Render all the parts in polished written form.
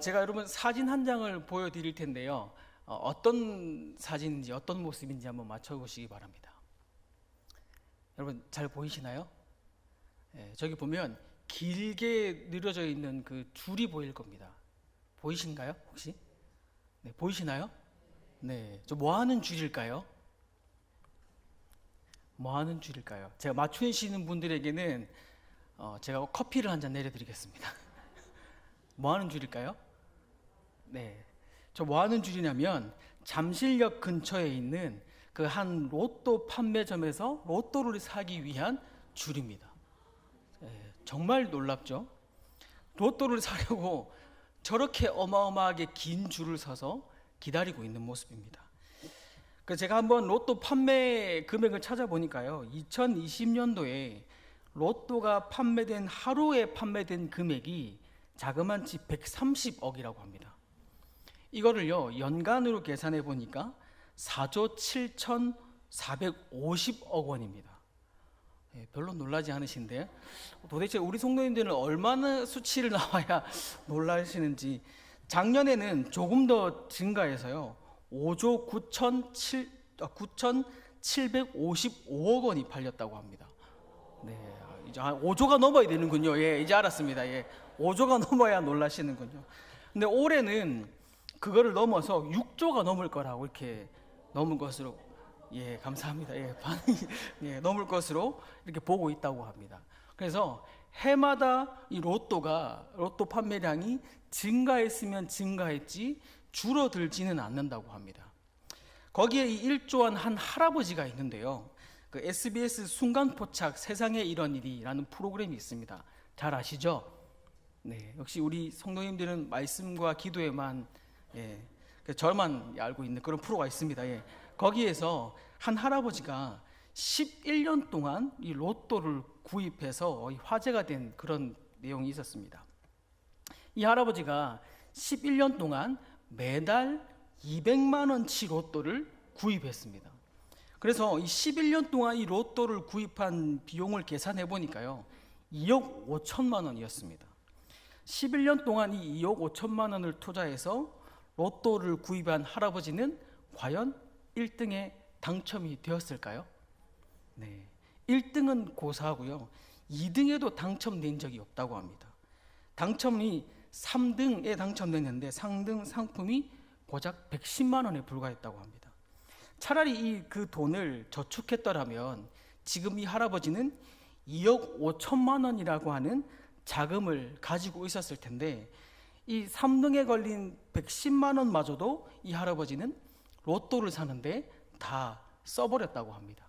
제가 여러분 사진 한 장을 보여드릴 텐데요. 어떤 사진인지 어떤 모습인지 한번 맞춰보시기 바랍니다. 여러분 잘 보이시나요? 저기 보면 길게 늘어져 있는 그 줄이 보일 겁니다. 보이신가요? 혹시? 네, 보이시나요? 네, 저 뭐 하는 줄일까요? 뭐 하는 줄일까요? 제가 맞추시는 분들에게는 제가 커피를 한 잔 내려드리겠습니다. 뭐 하는 줄일까요? 네, 저 뭐 하는 줄이냐면 잠실역 근처에 있는 그 한 로또 판매점에서 로또를 사기 위한 줄입니다. 정말 놀랍죠? 로또를 사려고 저렇게 어마어마하게 긴 줄을 서서 기다리고 있는 모습입니다. 그래서 제가 한번 로또 판매 금액을 찾아보니까요, 2020년도에 로또가 판매된 하루에 판매된 금액이 자그만치 130억이라고 합니다. 이거를요 연간으로 계산해 보니까 4조 7,450억 원입니다. 별로 놀라지 않으신데 도대체 우리 성도님들은 얼마나 수치를 나와야 놀라시는지. 작년에는 조금 더 증가해서요 5조 9,755억 원이 팔렸다고 합니다. 네, 이제 5조가 넘어야 되는군요. 예, 이제 알았습니다. 예, 5조가 넘어야 놀라시는군요. 근데 올해는 그거를 넘어서 6조가 넘을 거라고 이렇게 넘은 것으로, 예, 감사합니다. 예, 반응이, 예, 넘을 것으로 이렇게 보고 있다고 합니다. 그래서 해마다 이 로또 판매량이 증가했으면 증가했지 줄어들지는 않는다고 합니다. 거기에 이 일조한 한 할아버지가 있는데요. 그 SBS 순간포착 세상에 이런 일이라는 프로그램이 있습니다. 잘 아시죠? 네, 역시 우리 성도님들은 말씀과 기도에만, 예, 저만 알고 있는 그런 프로가 있습니다. 예, 거기에서 한 할아버지가 11년 동안 이 로또를 구입해서 화제가 된 그런 내용이 있었습니다. 이 할아버지가 11년 동안 매달 200만 원치 로또를 구입했습니다. 그래서 이 11년 동안 이 로또를 구입한 비용을 계산해 보니까요 2억 5천만 원이었습니다. 11년 동안 이 2억 5천만 원을 투자해서 로또를 구입한 할아버지는 과연 1등에 당첨이 되었을까요? 네, 1등은 고사하고요 2등에도 당첨된 적이 없다고 합니다. 당첨이 3등에 당첨됐는데 상등 상품이 고작 110만 원에 불과했다고 합니다. 차라리 그 돈을 저축했더라면 지금 이 할아버지는 2억 5천만 원이라고 하는 자금을 가지고 있었을 텐데 이 3등에 걸린 110만 원마저도 이 할아버지는 로또를 사는데 다 써버렸다고 합니다.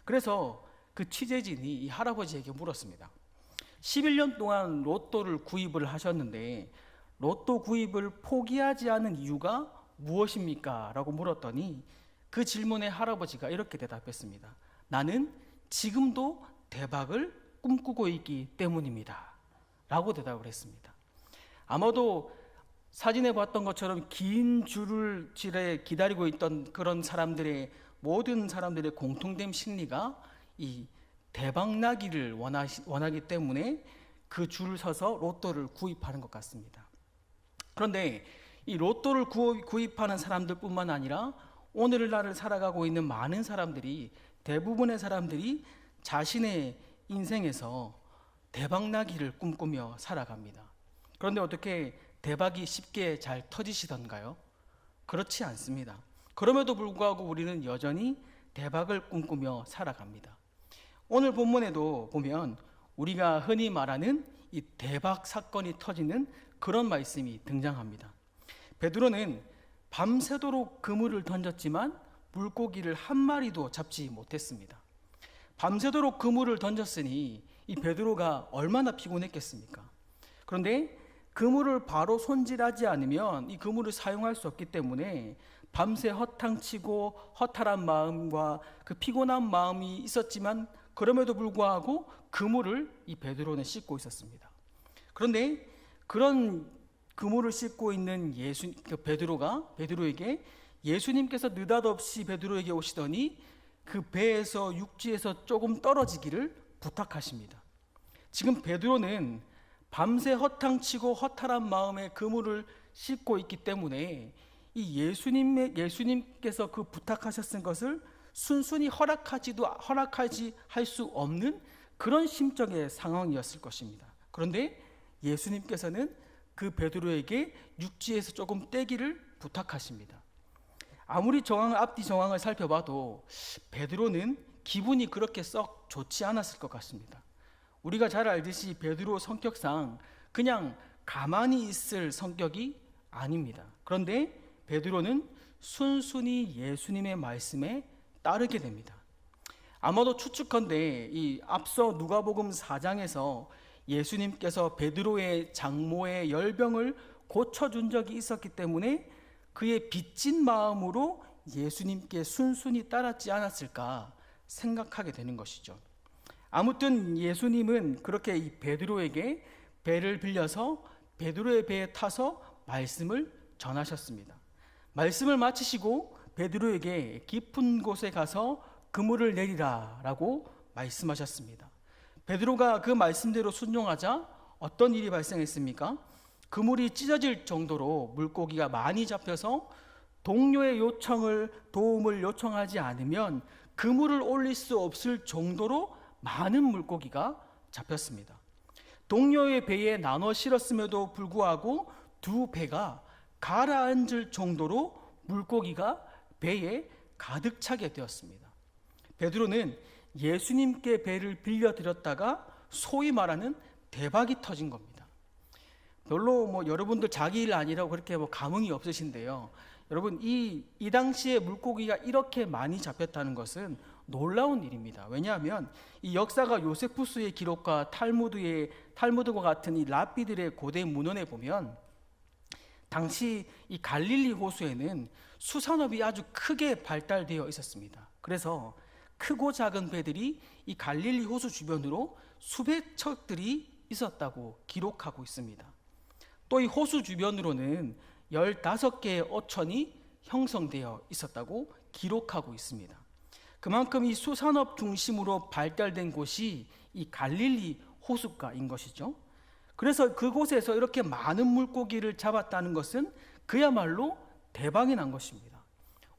그래서 그 취재진이 이 할아버지에게 물었습니다. 11년 동안 로또를 구입을 하셨는데 로또 구입을 포기하지 않은 이유가 무엇입니까? 라고 물었더니 그 질문에 할아버지가 이렇게 대답했습니다. 나는 지금도 대박을 꿈꾸고 있기 때문입니다. 라고 대답을 했습니다. 아마도 사진에 봤던 것처럼 긴 줄을 기다리고 있던 그런 모든 사람들의 공통된 심리가 이 대박 나기를 원하기 때문에 그 줄을 서서 로또를 구입하는 것 같습니다. 그런데 이 로또를 구입하는 사람들뿐만 아니라 오늘날을 살아가고 있는 많은 사람들이, 대부분의 사람들이 자신의 인생에서 대박 나기를 꿈꾸며 살아갑니다. 그런데 어떻게 대박이 쉽게 잘 터지시던가요? 그렇지 않습니다. 그럼에도 불구하고 우리는 여전히 대박을 꿈꾸며 살아갑니다. 오늘 본문에도 보면 우리가 흔히 말하는 이 대박 사건이 터지는 그런 말씀이 등장합니다. 베드로는 밤새도록 그물을 던졌지만 물고기를 한 마리도 잡지 못했습니다. 밤새도록 그물을 던졌으니 이 베드로가 얼마나 피곤했겠습니까? 그런데 그물을 바로 손질하지 않으면 이 그물을 사용할 수 없기 때문에 밤새 허탕치고 허탈한 마음과 그 피곤한 마음이 있었지만 그럼에도 불구하고 그물을 이 베드로는 씻고 있었습니다. 그런데 그런 그물을 씻고 있는 베드로에게 예수님께서 느닷없이 베드로에게 오시더니 그 배에서 육지에서 조금 떨어지기를 부탁하십니다. 지금 베드로는 밤새 허탕치고 허탈한 마음에 그물을 씻고 있기 때문에 이 예수님께서 그 부탁하셨던 것을 순순히 허락하지 할 수 없는 그런 심적의 상황이었을 것입니다. 그런데 예수님께서는 그 베드로에게 육지에서 조금 떼기를 부탁하십니다. 아무리 앞뒤 정황을 살펴봐도 베드로는 기분이 그렇게 썩 좋지 않았을 것 같습니다. 우리가 잘 알듯이 베드로 성격상 그냥 가만히 있을 성격이 아닙니다. 그런데 베드로는 순순히 예수님의 말씀에 따르게 됩니다. 아마도 추측컨대 이 앞서 누가복음 4장에서 예수님께서 베드로의 장모의 열병을 고쳐준 적이 있었기 때문에 그의 빚진 마음으로 예수님께 순순히 따랐지 않았을까 생각하게 되는 것이죠. 아무튼 예수님은 그렇게 이 베드로에게 배를 빌려서 베드로의 배에 타서 말씀을 전하셨습니다. 말씀을 마치시고 베드로에게 깊은 곳에 가서 그물을 내리라 라고 말씀하셨습니다. 베드로가 그 말씀대로 순종하자 어떤 일이 발생했습니까? 그물이 찢어질 정도로 물고기가 많이 잡혀서 동료의 도움을 요청하지 않으면 그물을 올릴 수 없을 정도로 많은 물고기가 잡혔습니다. 동료의 배에 나눠 실었음에도 불구하고 두 배가 가라앉을 정도로 물고기가 배에 가득 차게 되었습니다. 베드로는 예수님께 배를 빌려드렸다가 소위 말하는 대박이 터진 겁니다. 별로 여러분들 자기 일 아니라고 그렇게 감흥이 없으신데요. 여러분 이 당시에 물고기가 이렇게 많이 잡혔다는 것은 놀라운 일입니다. 왜냐하면 이 역사가 요세푸스의 기록과 탈무드와 같은 이 랍비들의 고대 문헌에 보면 당시 이 갈릴리 호수에는 수산업이 아주 크게 발달되어 있었습니다. 그래서 크고 작은 배들이 이 갈릴리 호수 주변으로 수백 척들이 있었다고 기록하고 있습니다. 또 이 호수 주변으로는 15개의 어촌이 형성되어 있었다고 기록하고 있습니다. 그만큼 이 수산업 중심으로 발달된 곳이 이 갈릴리 호숫가인 것이죠. 그래서 그곳에서 이렇게 많은 물고기를 잡았다는 것은 그야말로 대박이 난 것입니다.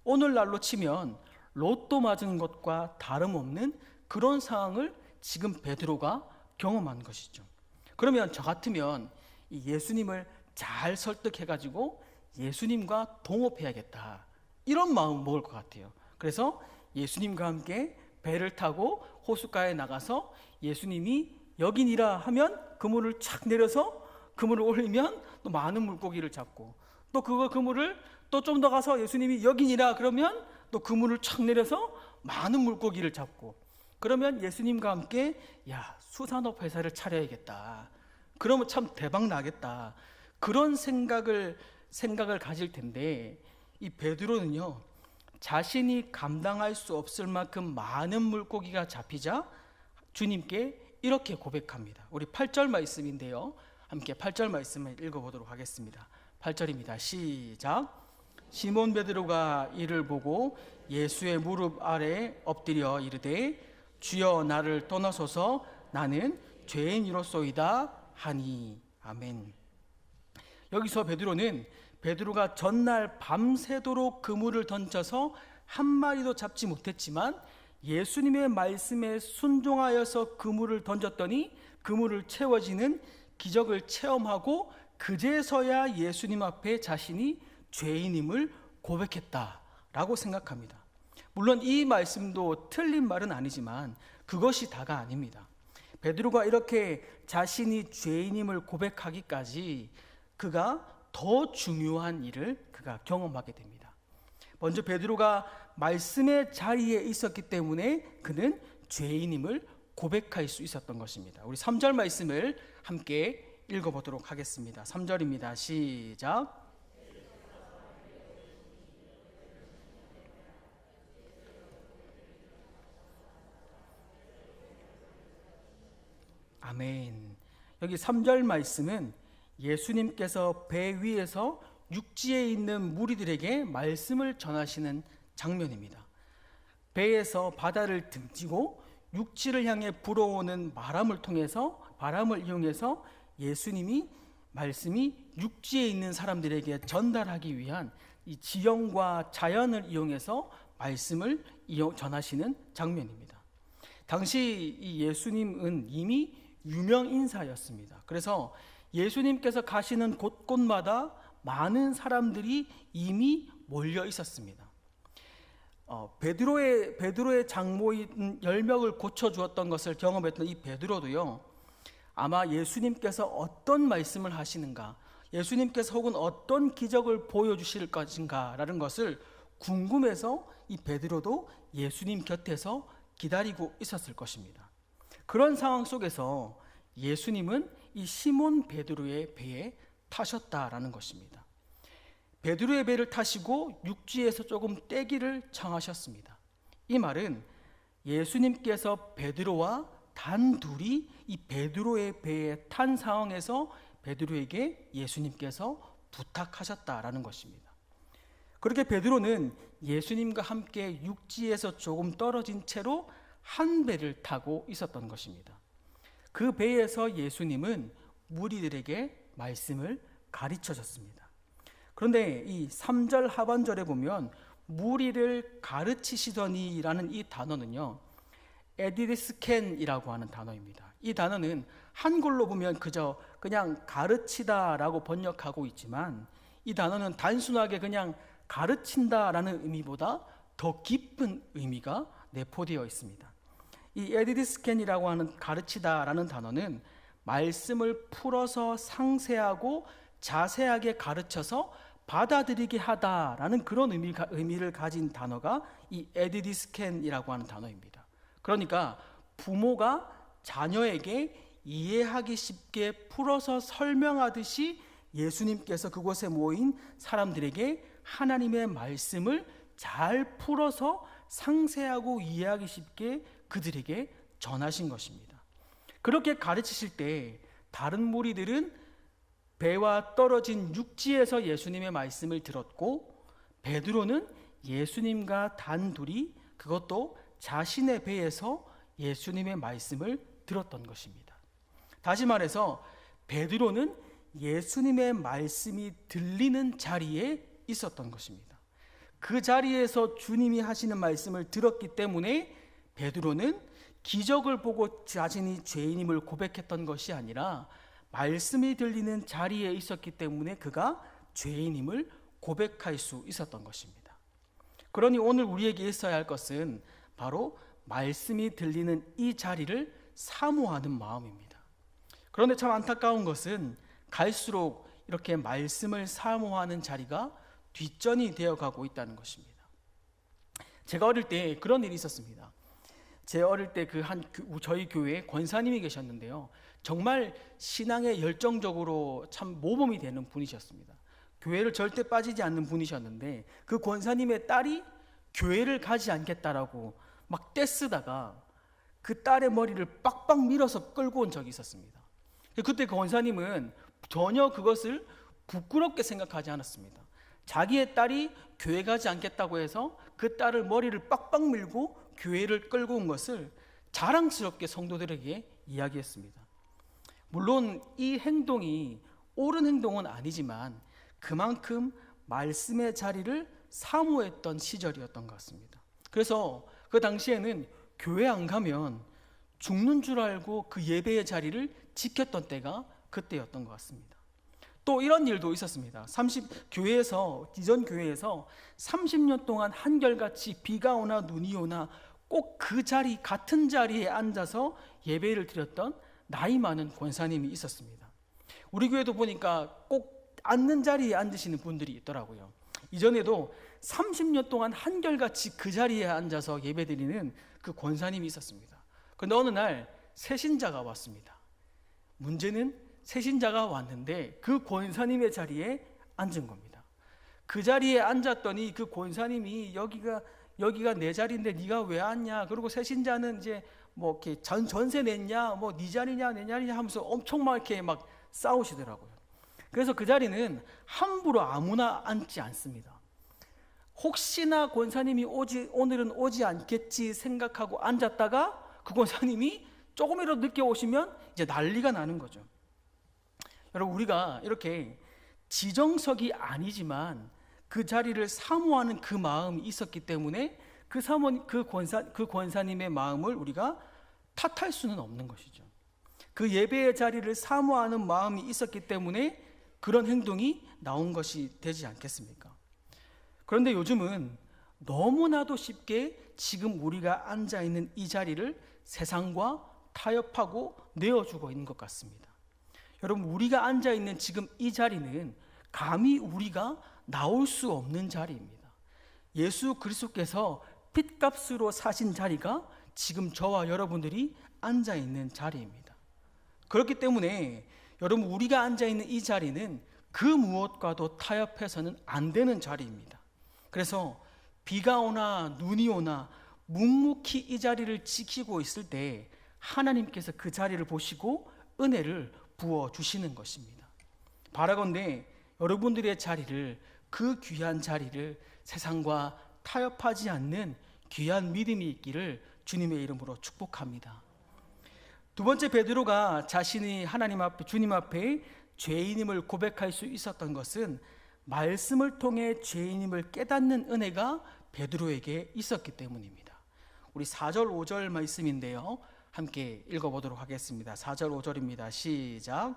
오늘날로 치면 로또 맞은 것과 다름없는 그런 상황을 지금 베드로가 경험한 것이죠. 그러면 저 같으면 이 예수님을 잘 설득해가지고 예수님과 동업해야겠다 이런 마음 먹을 것 같아요. 그래서 예수님과 함께 배를 타고 호숫가에 나가서 예수님이 여기니라 하면 그물을 착 내려서 그물을 올리면 또 많은 물고기를 잡고 또 그물을 또 좀 더 가서 예수님이 여기니라 그러면 또 그물을 착 내려서 많은 물고기를 잡고 그러면 예수님과 함께 수산업 회사를 차려야겠다. 그러면 참 대박 나겠다. 그런 생각을 가질 텐데 이 베드로는요. 자신이 감당할 수 없을 만큼 많은 물고기가 잡히자 주님께 이렇게 고백합니다. 우리 8절 말씀인데요. 함께 8절 말씀을 읽어보도록 하겠습니다. 8절입니다. 시작. 시몬 베드로가 이를 보고 예수의 무릎 아래 엎드려 이르되 주여 나를 떠나소서 나는 죄인이로소이다 하니. 아멘. 여기서 베드로가 전날 밤새도록 그물을 던져서 한 마리도 잡지 못했지만 예수님의 말씀에 순종하여서 그물을 던졌더니 그물을 채워지는 기적을 체험하고 그제서야 예수님 앞에 자신이 죄인임을 고백했다라고 생각합니다. 물론 이 말씀도 틀린 말은 아니지만 그것이 다가 아닙니다. 베드로가 이렇게 자신이 죄인임을 고백하기까지 그가 더 중요한 일을 그가 경험하게 됩니다. 먼저 베드로가 말씀의 자리에 있었기 때문에 그는 죄인임을 고백할 수 있었던 것입니다. 우리 3절 말씀을 함께 읽어보도록 하겠습니다. 3절입니다. 시작. 아멘. 여기 3절 말씀은 예수님께서 배 위에서 육지에 있는 무리들에게 말씀을 전하시는 장면입니다. 배에서 바다를 등지고 육지를 향해 불어오는 바람을 이용해서 예수님이 말씀이 육지에 있는 사람들에게 전달하기 위한 이 지형과 자연을 이용해서 말씀을 전하시는 장면입니다. 당시 이 예수님은 이미 유명 인사였습니다. 그래서 예수님께서 가시는 곳곳마다 많은 사람들이 이미 몰려 있었습니다. 베드로의 장모인 10명을 고쳐주었던 것을 경험했던 이 베드로도요, 아마 예수님께서 어떤 말씀을 하시는가, 예수님께서 혹은 어떤 기적을 보여주실 것인가라는 것을 궁금해서 이 베드로도 예수님 곁에서 기다리고 있었을 것입니다. 그런 상황 속에서 예수님은 이 시몬 베드로의 배에 타셨다라는 것입니다. 베드로의 배를 타시고 육지에서 조금 떼기를 청하셨습니다. 이 말은 예수님께서 베드로와 단둘이 이 베드로의 배에 탄 상황에서 베드로에게 예수님께서 부탁하셨다라는 것입니다. 그렇게 베드로는 예수님과 함께 육지에서 조금 떨어진 채로 한 배를 타고 있었던 것입니다. 그 배에서 예수님은 무리들에게 말씀을 가르쳐 줬습니다. 그런데 이 3절 하반절에 보면 무리를 가르치시더니라는 이 단어는요, 에디디스켄이라고 하는 단어입니다. 이 단어는 한글로 보면 그냥 가르치다라고 번역하고 있지만 이 단어는 단순하게 그냥 가르친다라는 의미보다 더 깊은 의미가 내포되어 있습니다. 이 에디디스켄이라고 하는 가르치다라는 단어는 말씀을 풀어서 상세하고 자세하게 가르쳐서 받아들이게 하다라는 그런 의미를 가진 단어가 이 에디디스켄이라고 하는 단어입니다. 그러니까 부모가 자녀에게 이해하기 쉽게 풀어서 설명하듯이 예수님께서 그곳에 모인 사람들에게 하나님의 말씀을 잘 풀어서 상세하고 이해하기 쉽게 그들에게 전하신 것입니다. 그렇게 가르치실 때 다른 무리들은 배와 떨어진 육지에서 예수님의 말씀을 들었고, 베드로는 예수님과 단둘이 그것도 자신의 배에서 예수님의 말씀을 들었던 것입니다. 다시 말해서 베드로는 예수님의 말씀이 들리는 자리에 있었던 것입니다. 그 자리에서 주님이 하시는 말씀을 들었기 때문에 베드로는 기적을 보고 자신이 죄인임을 고백했던 것이 아니라 말씀이 들리는 자리에 있었기 때문에 그가 죄인임을 고백할 수 있었던 것입니다. 그러니 오늘 우리에게 있어야 할 것은 바로 말씀이 들리는 이 자리를 사모하는 마음입니다. 그런데 참 안타까운 것은 갈수록 이렇게 말씀을 사모하는 자리가 뒷전이 되어가고 있다는 것입니다. 제가 어릴 때 그런 일이 있었습니다. 제 어릴 때 저희 교회에 권사님이 계셨는데요, 정말 신앙에 열정적으로 참 모범이 되는 분이셨습니다. 교회를 절대 빠지지 않는 분이셨는데 그 권사님의 딸이 교회를 가지 않겠다라고 막 떼쓰다가 그 딸의 머리를 빡빡 밀어서 끌고 온 적이 있었습니다. 그때 그 권사님은 전혀 그것을 부끄럽게 생각하지 않았습니다. 자기의 딸이 교회 가지 않겠다고 해서 그 딸을 머리를 빡빡 밀고 교회를 끌고 온 것을 자랑스럽게 성도들에게 이야기했습니다. 물론 이 행동이 옳은 행동은 아니지만 그만큼 말씀의 자리를 사모했던 시절이었던 것 같습니다. 그래서 그 당시에는 교회 안 가면 죽는 줄 알고 그 예배의 자리를 지켰던 때가 그때였던 것 같습니다. 또 이런 일도 있었습니다. 기존 교회에서 30년 동안 한결같이 비가 오나 눈이 오나 꼭 그 자리, 같은 자리에 앉아서 예배를 드렸던 나이 많은 권사님이 있었습니다. 우리 교회도 보니까 꼭 앉는 자리에 앉으시는 분들이 있더라고요. 이전에도 30년 동안 한결같이 그 자리에 앉아서 예배드리는 그 권사님이 있었습니다. 그런데 어느 날 새신자가 왔습니다. 문제는 새신자가 왔는데 그 권사님의 자리에 앉은 겁니다. 그 자리에 앉았더니 그 권사님이 여기가 내 자리인데 네가 왜 왔냐? 그리고 새신자는 이제 뭐 이렇게 전세 냈냐? 뭐 네 자리냐 내 자리냐 하면서 엄청 막 이렇게 막 싸우시더라고요. 그래서 그 자리는 함부로 아무나 앉지 않습니다. 혹시나 권사님이 오늘은 오지 않겠지 생각하고 앉았다가 그 권사님이 조금이라도 늦게 오시면 이제 난리가 나는 거죠. 여러분, 우리가 이렇게 지정석이 아니지만 그 자리를 사모하는 그 마음이 있었기 때문에 그 권사님의 마음을 우리가 탓할 수는 없는 것이죠. 그 예배의 자리를 사모하는 마음이 있었기 때문에 그런 행동이 나온 것이 되지 않겠습니까? 그런데 요즘은 너무나도 쉽게 지금 우리가 앉아 있는 이 자리를 세상과 타협하고 내어주고 있는 것 같습니다. 여러분, 우리가 앉아 있는 지금 이 자리는 감히 우리가 나올 수 없는 자리입니다. 예수 그리스도께서 핏값으로 사신 자리가 지금 저와 여러분들이 앉아 있는 자리입니다. 그렇기 때문에 여러분, 우리가 앉아 있는 이 자리는 그 무엇과도 타협해서는 안 되는 자리입니다. 그래서 비가 오나 눈이 오나 묵묵히 이 자리를 지키고 있을 때 하나님께서 그 자리를 보시고 은혜를 부어 주시는 것입니다. 바라건대 여러분들의 자리를, 그 귀한 자리를 세상과 타협하지 않는 귀한 믿음이 있기를 주님의 이름으로 축복합니다. 두 번째, 베드로가 자신이 하나님 앞에, 주님 앞에 죄인임을 고백할 수 있었던 것은 말씀을 통해 죄인임을 깨닫는 은혜가 베드로에게 있었기 때문입니다. 우리 4절 5절 말씀인데요, 함께 읽어보도록 하겠습니다. 4절 5절입니다. 시작.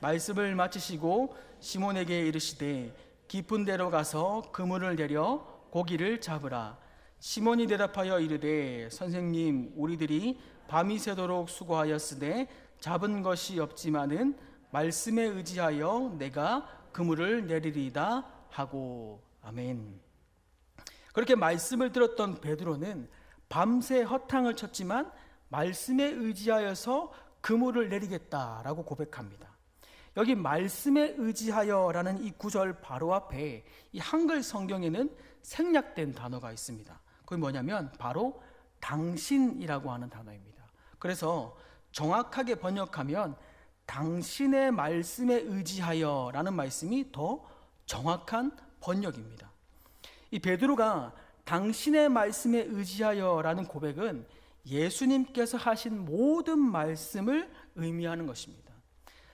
말씀을 마치시고 시몬에게 이르시되 깊은 데로 가서 그물을 내려 고기를 잡으라. 시몬이 대답하여 이르되 선생님, 우리들이 밤이 새도록 수고하였으되 잡은 것이 없지만은 말씀에 의지하여 내가 그물을 내리리이다 하고. 아멘. 그렇게 말씀을 들었던 베드로는 밤새 허탕을 쳤지만 말씀에 의지하여서 그물을 내리겠다라고 고백합니다. 여기 말씀에 의지하여라는 이 구절 바로 앞에 이 한글 성경에는 생략된 단어가 있습니다. 그게 뭐냐면 바로 당신이라고 하는 단어입니다. 그래서 정확하게 번역하면 당신의 말씀에 의지하여라는 말씀이 더 정확한 번역입니다. 이 베드로가 당신의 말씀에 의지하여라는 고백은 예수님께서 하신 모든 말씀을 의미하는 것입니다.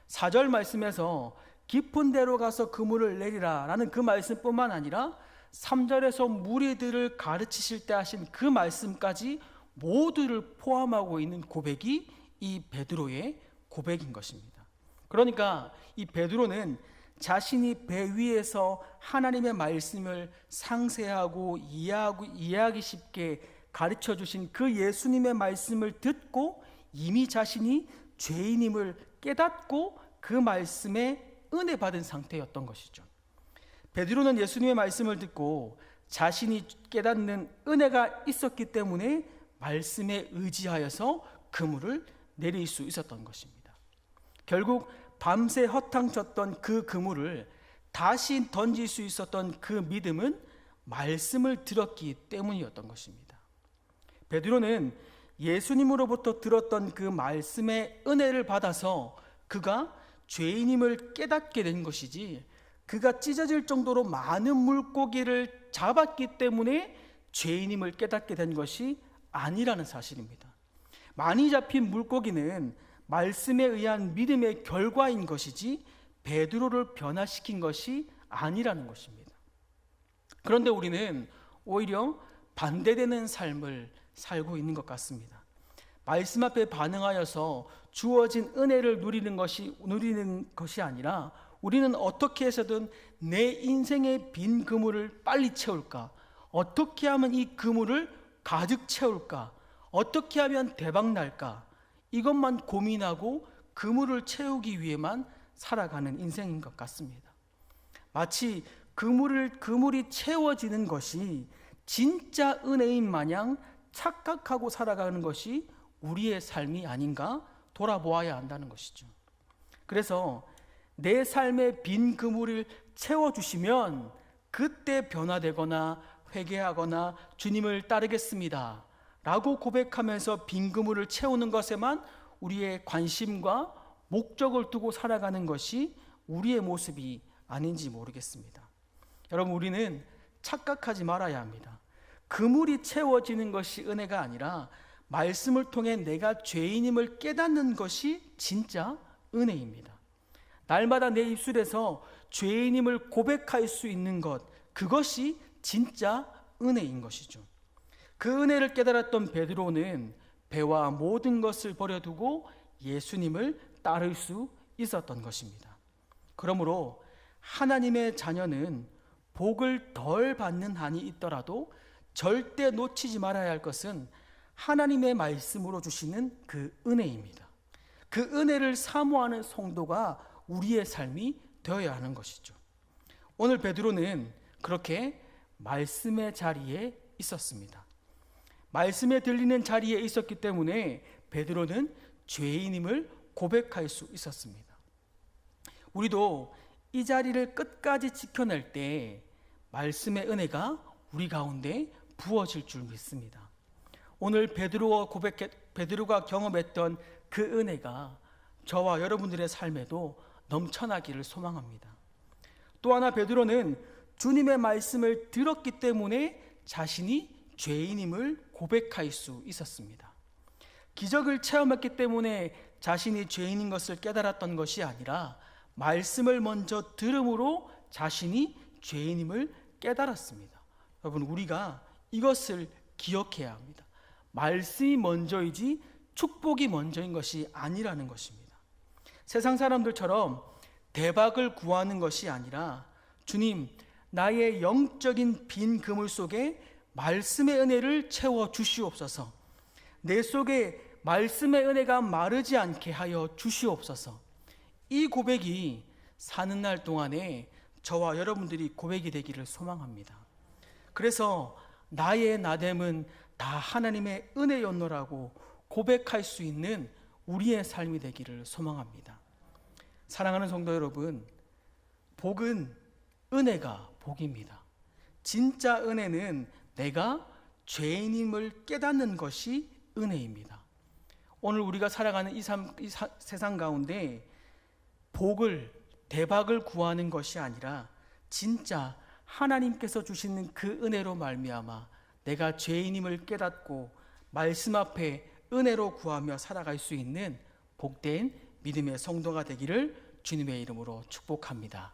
4절 말씀에서 깊은 데로 가서 그물을 내리라 라는 그 말씀뿐만 아니라 3절에서 무리들을 가르치실 때 하신 그 말씀까지 모두를 포함하고 있는 고백이 이 베드로의 고백인 것입니다. 그러니까 이 베드로는 자신이 배 위에서 하나님의 말씀을 상세하고 이해하기 쉽게 가르쳐 주신 그 예수님의 말씀을 듣고 이미 자신이 죄인임을 깨닫고 그 말씀에 은혜 받은 상태였던 것이죠. 베드로는 예수님의 말씀을 듣고 자신이 깨닫는 은혜가 있었기 때문에 말씀에 의지하여서 그물을 내릴 수 있었던 것입니다. 결국 밤새 허탕쳤던 그 그물을 다시 던질 수 있었던 그 믿음은 말씀을 들었기 때문이었던 것입니다. 베드로는 예수님으로부터 들었던 그 말씀의 은혜를 받아서 그가 죄인임을 깨닫게 된 것이지, 그가 찢어질 정도로 많은 물고기를 잡았기 때문에 죄인임을 깨닫게 된 것이 아니라는 사실입니다. 많이 잡힌 물고기는 말씀에 의한 믿음의 결과인 것이지 베드로를 변화시킨 것이 아니라는 것입니다. 그런데 우리는 오히려 반대되는 삶을 살고 있는 것 같습니다. 말씀 앞에 반응하여서 주어진 은혜를 누리는 것이 아니라 우리는 어떻게 해서든 내 인생의 빈 그물을 빨리 채울까? 어떻게 하면 이 그물을 가득 채울까? 어떻게 하면 대박 날까? 이것만 고민하고 그물을 채우기 위해만 살아가는 인생인 것 같습니다. 마치 그물이 채워지는 것이 진짜 은혜인 마냥 착각하고 살아가는 것이 우리의 삶이 아닌가 돌아보아야 한다는 것이죠. 그래서 내 삶의 빈 그물을 채워주시면 그때 변화되거나 회개하거나 주님을 따르겠습니다 라고 고백하면서 빈 그물을 채우는 것에만 우리의 관심과 목적을 두고 살아가는 것이 우리의 모습이 아닌지 모르겠습니다. 여러분, 우리는 착각하지 말아야 합니다. 그물이 채워지는 것이 은혜가 아니라 말씀을 통해 내가 죄인임을 깨닫는 것이 진짜 은혜입니다. 날마다 내 입술에서 죄인임을 고백할 수 있는 것, 그것이 진짜 은혜인 것이죠. 그 은혜를 깨달았던 베드로는 배와 모든 것을 버려두고 예수님을 따를 수 있었던 것입니다. 그러므로 하나님의 자녀는 복을 덜 받는 한이 있더라도 절대 놓치지 말아야 할 것은 하나님의 말씀으로 주시는 그 은혜입니다. 그 은혜를 사모하는 성도가 우리의 삶이 되어야 하는 것이죠. 오늘 베드로는 그렇게 말씀의 자리에 있었습니다. 말씀에 들리는 자리에 있었기 때문에 베드로는 죄인임을 고백할 수 있었습니다. 우리도 이 자리를 끝까지 지켜낼 때 말씀의 은혜가 우리 가운데 부어질 줄 믿습니다. 오늘 베드로가 경험했던 그 은혜가 저와 여러분들의 삶에도 넘쳐나기를 소망합니다. 또 하나 베드로는 주님의 말씀을 들었기 때문에 자신이 죄인임을 고백할 수 있었습니다. 기적을 체험했기 때문에 자신이 죄인인 것을 깨달았던 것이 아니라 말씀을 먼저 들음으로 자신이 죄인임을 깨달았습니다. 여러분, 우리가 이것을 기억해야 합니다. 말씀이 먼저이지 축복이 먼저인 것이 아니라는 것입니다. 세상 사람들처럼 대박을 구하는 것이 아니라 주님, 나의 영적인 빈 그물 속에 말씀의 은혜를 채워 주시옵소서. 내 속에 말씀의 은혜가 마르지 않게 하여 주시옵소서. 이 고백이 사는 날 동안에 저와 여러분들이 고백이 되기를 소망합니다. 그래서 나의 나됨은 다 하나님의 은혜였노라고 고백할 수 있는 우리의 삶이 되기를 소망합니다. 사랑하는 성도 여러분, 복은 은혜가 복입니다. 진짜 은혜는 내가 죄인임을 깨닫는 것이 은혜입니다. 오늘 우리가 살아가는 이 세상 가운데 복을, 대박을 구하는 것이 아니라 진짜 하나님께서 주시는 그 은혜로 말미암아 내가 죄인임을 깨닫고 말씀 앞에 은혜로 구하며 살아갈 수 있는 복된 믿음의 성도가 되기를 주님의 이름으로 축복합니다.